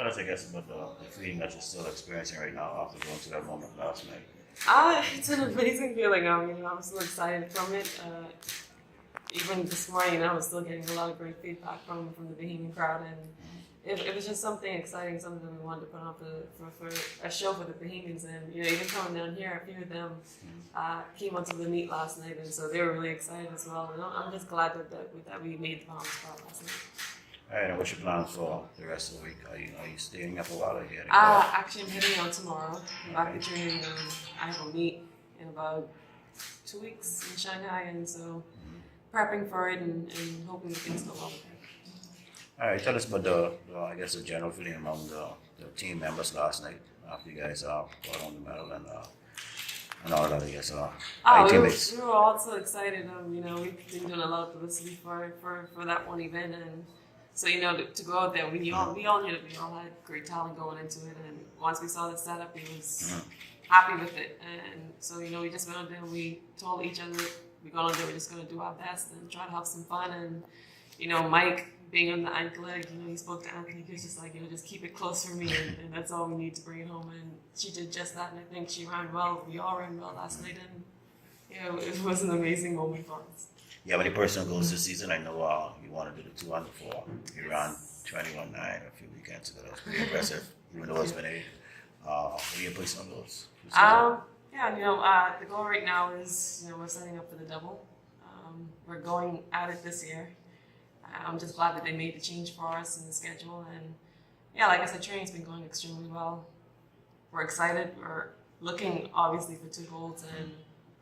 Tell us, I guess, about the feeling that you're still experiencing right now after going through that moment last night. It's an amazing feeling. I'm still excited from it. Even this morning, I was still getting a lot of great feedback from the Bahamian crowd, and it was just something exciting, something we wanted to put on for a show for the Bahamians. And even coming down here, a few of them came onto the meet last night, and so they were really excited as well. And I'm just glad that we made the Bahamas proud last night. All right, and what's your plans for the rest of the week? Are you staying up a while or are you heading Actually, I'm heading out tomorrow. I'm back in training. I have a meet in about 2 weeks in Shanghai, and so prepping for it and hoping that things go well with it. All right, tell us about the general feeling among the team members last night after you guys got on the medal and all that, I guess. Teammates. We were all so excited. We've been doing a lot of publicity for that one event, and so to go out there, we all knew that we all had great talent going into it, and once we saw the setup, we was happy with it, and so we just went out there and we told each other we're going out there, we're just going to do our best and try to have some fun. And Mike being on the ankle leg, he spoke to Anthonique. He was just like, just keep it close for me, and that's all we need to bring it home. And she did just that, and I think she ran well. We all ran well last night, and it was an amazing moment for us. Yeah, many personal goals this season. I know you want to do the 2 under 4. You ran 21.9 a few weekends ago. That was pretty impressive, even though it's been 8. What are your personal goals? The goal right now is, we're setting up for the double. We're going at it this year. I'm just glad that they made the change for us in the schedule. And like I said, training's been going extremely well. We're excited. We're looking, obviously, for 2 golds, and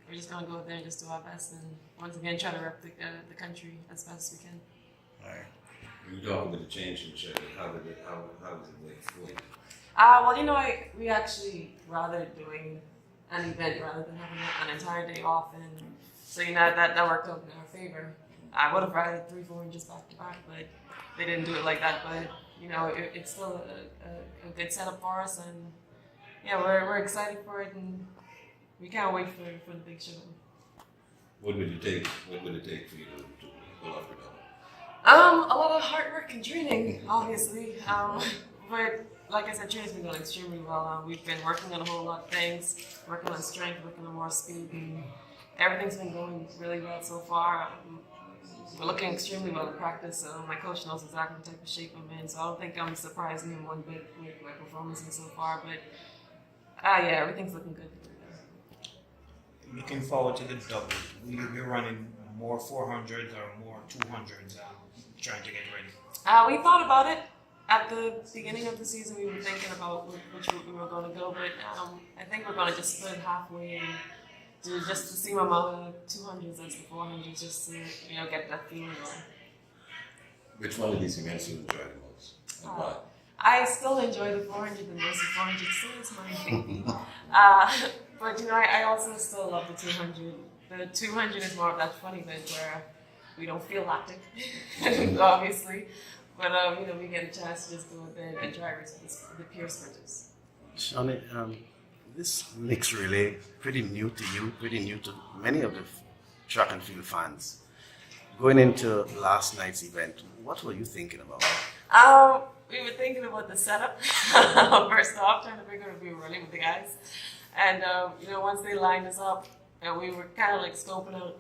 we're just going to go out there and just do our best and once again try to rep the country as best as we can. All right. You were talking about the change in check. How did it work for you? We actually rather doing an event rather than having an entire day off, and so that worked out in our favor. I would have rather 3-400s back to back, but they didn't do it like that. But it's still a good setup for us, and we're excited for it, and we can't wait for the big show. What would it take for you to pull off the double? A lot of hard work and training, obviously. But like I said, training's been going extremely well. We've been working on a whole lot of things, working on strength, working on more speed, and everything's been going really well so far. We're looking extremely well in practice. My coach knows exactly the type of shape I'm in, so I don't think I'm surprising him one bit with my performances so far. But everything's looking good. Looking forward to the double. Will you be running more 400s or more 200s trying to get ready? We thought about it. At the beginning of the season, we were thinking about which route we were going to go, but I think we're going to just split halfway and do just the same amount of 200s as the 400s, just to get that feeling going. Which one of these events you enjoy the most, and why? I still enjoy the 400 the most. The 400 still is my baby. But I also still love the 200. The 200 is more of that fun event where we don't feel lactic, obviously. But we get a chance to just go out there and try the pure sprinters. Shaunae, this mixed relay, pretty new to you, pretty new to many of the track and field fans. Going into last night's event, what were you thinking about? We were thinking about the setup, first off, trying to figure out if we were running with the guys. And, once they lined us up, we were kind of like scoping out,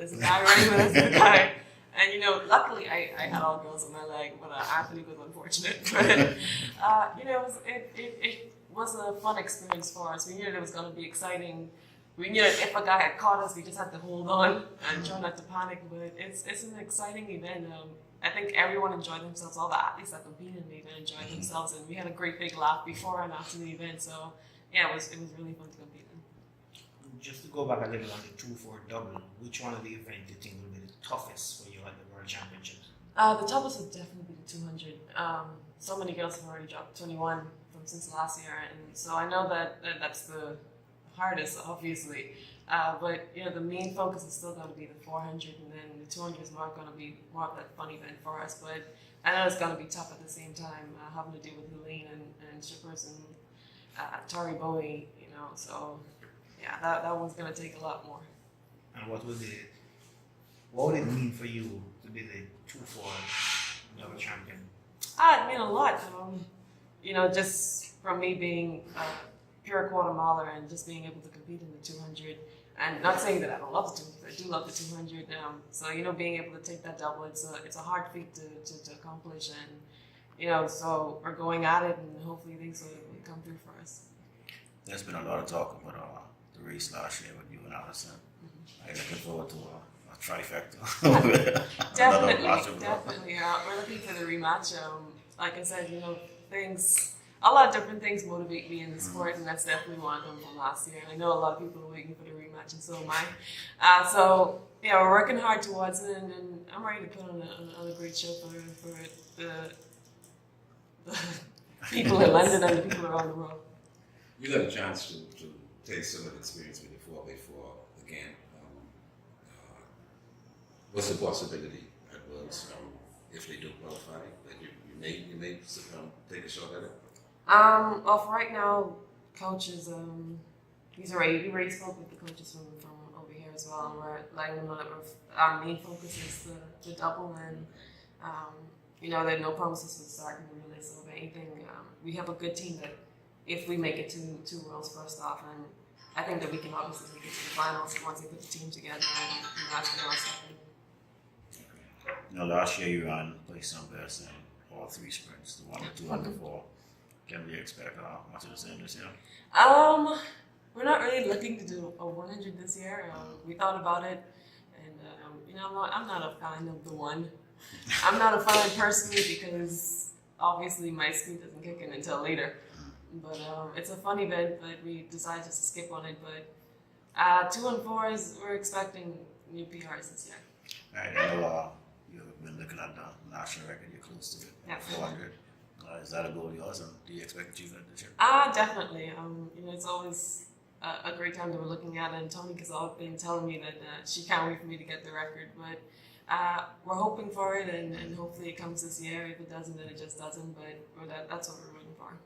is the guy running with us? The guy? And, luckily I had all girls on my leg, but Anthony was unfortunate. But, it was a fun experience for us. We knew that it was going to be exciting. We knew that if a guy had caught us, we just had to hold on and try not to panic. But it's an exciting event. I think everyone enjoyed themselves. All the athletes that competed in the event enjoyed themselves, and we had a great big laugh before and after the event. So it was really fun to compete in. Just to go back a little on the 2-4 double, which one of the events do you think will be the toughest for you at the World Championships? The toughest would definitely be the 200. So many girls have already dropped 21 since last year, and so I know that's the hardest, obviously. But the main focus is still going to be the 400, and then the 200 is going to be more of that fun event for us. But I know it's going to be tough at the same time, having to deal with Helene and strippers and Tori Bowie, So that one's going to take a lot more. And what would it mean for you to be the 2-4 double champion? It meant a lot. just from me being a pure Guatemalan and just being able to compete in the 200, and not saying that I don't love the 200, I do love the 200. So being able to take that double, it's a hard feat to accomplish, and so we're going at it, and hopefully things will come through for us. There's been a lot of talk about the race last year with you and Allison. I'm looking forward to a trifecta. Definitely. We're looking for the rematch. Like I said, a lot of different things motivate me in the sport, and that's definitely one of them from last year. And I know a lot of people are waiting for the rematch, and so am I. So we're working hard towards it, and I'm ready to put on a great show for the people in London and the people around the world. You got a chance to take some of the experience with the 4x4 again. What's the possibility at Worlds if they do qualify that you may take a shot at it? Well, for right now, coaches, we already spoke with the coaches from over here as well, and we're letting them know that our main focus is the double, and there are no promises for starting the relay. So if anything, we have a good team that if we make it to Worlds first off, and I think that we can obviously make it to the finals once they put the team together and that's the last second. Last year you ran place some best in all 3 sprints, the 1, the 2, and the 4. Can we expect much of the same this year? We're not really looking to do a 100 this year. We thought about it, and I'm not a fan of the 1. I'm not a fan personally because obviously my speed doesn't kick in until later. But it's a fun event, but we decided just to skip on it. But 2 and 4 we're expecting new PRs this year. All right, I know you've been looking at the national record. You're close to it, Yeah. 400. Is that a goal of yours, and do you expect to achieve that this year? Definitely. It's always a great time that we're looking at, and Anthonique has always been telling me that she can't wait for me to get the record. But we're hoping for it, and hopefully it comes this year. If it doesn't, then it just doesn't. But that's what we're rooting for.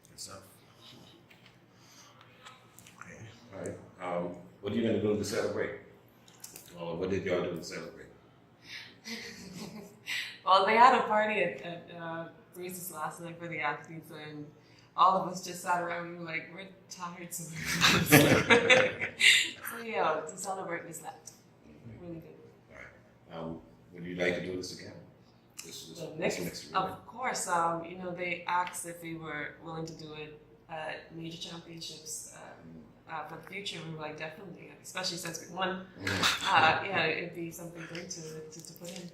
Good stuff. Okay. All right. What are you going to do to celebrate? Or what did y'all do to celebrate? Well, they had a party at Breeze's last night for the athletes, and all of us just sat around and we were like, we're tired, so to celebrate we slept. Really good. All right. Would you like to do this again? This next of course. They asked if we were willing to do it at major championships for the future. We were like, definitely, especially since we won. It'd be something great to put in.